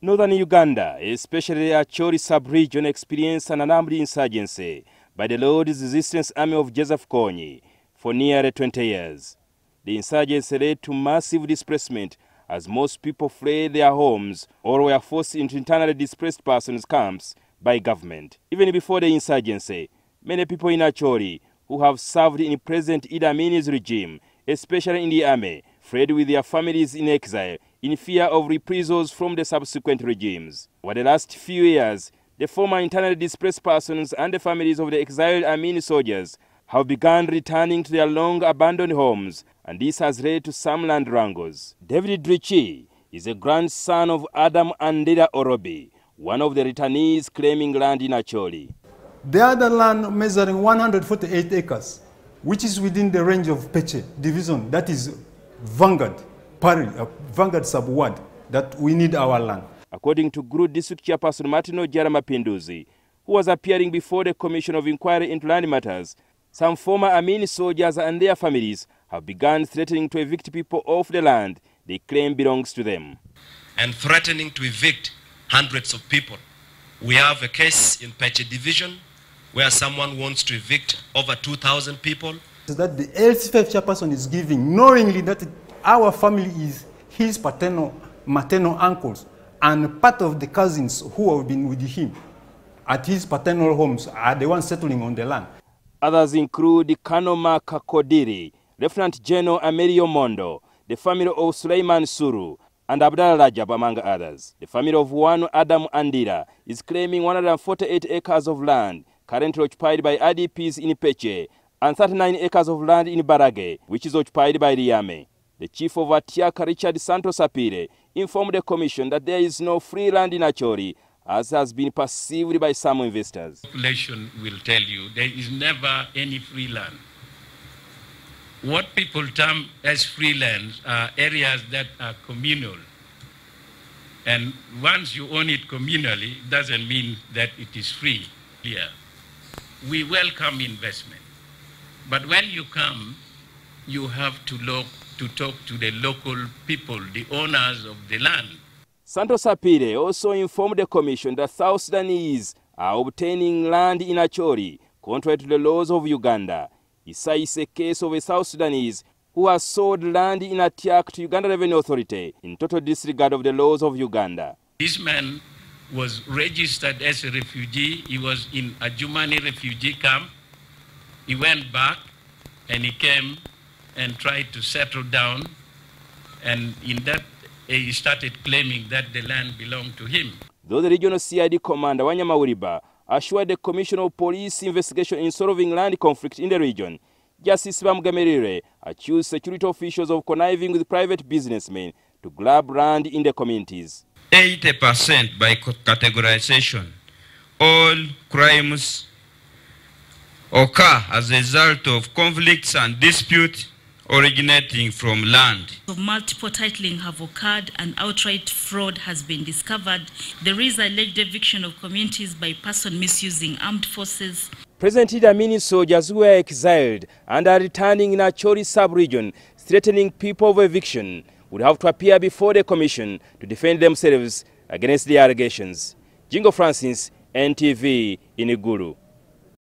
Northern Uganda, especially the Acholi Sub-region, experienced an armed insurgency by the Lord's Resistance Army of Joseph Kony for nearly 20 years. The insurgency led to massive displacement as most people fled their homes or were forced into internally displaced persons camps by government. Even before the insurgency, many people in Acholi who have served in President Idi Amin's regime, especially in the army, fled with their families in exile in fear of reprisals from the subsequent regimes. Over the last few years, the former internally displaced persons and the families of the exiled Amin soldiers have begun returning to their long-abandoned homes, and this has led to some land wrangles. David Drichi is a grandson of Adam and Ndida Orobi, one of the returnees claiming land in Acholi. The other land measuring 148 acres, which is within the range of Peche division, that is Vanguard sub-ward, that we need our land. According to Gulu District Chairperson Martino Jaramapinduzi, who was appearing before the Commission of Inquiry into Land Matters, some former Amin soldiers and their families have begun threatening to evict people off the land they claim belongs to them. And threatening to evict hundreds of people. We have a case in Peche division where someone wants to evict over 2,000 people. So that the LC5 chairperson is giving, knowingly that our family is his maternal uncles, and part of the cousins who have been with him at his paternal homes are the ones settling on the land. Others include Kanoma Kakodiri, Lieutenant General Amelio Mondo, the family of Suleiman Suru, and Abdallah Rajab, among others. The family of one Adam Andira is claiming 148 acres of land currently occupied by IDPs in Peche and 39 acres of land in Barage, which is occupied by the army. The chief of Atiaka, Richard Santos Sapire, informed the commission that there is no free land in Acholi, as has been perceived by some investors. The population will tell you there is never any free land. What people term as free lands are areas that are communal. And once you own it communally, it doesn't mean that it is free. Yeah. We welcome investment. But when you come, you have to talk to the local people, the owners of the land. Santos Sapire also informed the commission that South Sudanese are obtaining land in Acholi, contrary to the laws of Uganda. He cites a case of a South Sudanese who has sold land in Atiak to Uganda Revenue Authority in total disregard of the laws of Uganda. This man was registered as a refugee. He was in a Jumani refugee camp. He went back and he came and tried to settle down, and in that he started claiming that the land belonged to him. Though the regional CID commander Wanyamawuriba assured the Commission of Police investigation in solving land conflict in the region, Justice Bamugamerire accused security officials of conniving with private businessmen to grab land in the communities. 80% by categorization, all crimes occur as a result of conflicts and disputes originating from land. Multiple titling have occurred and outright fraud has been discovered. There is alleged eviction of communities by persons misusing armed forces. President Idi Amin soldiers who were exiled and are returning in Acholi Sub-region, threatening people of eviction, would have to appear before the commission to defend themselves against the allegations. Jingo Francis, NTV in Gulu.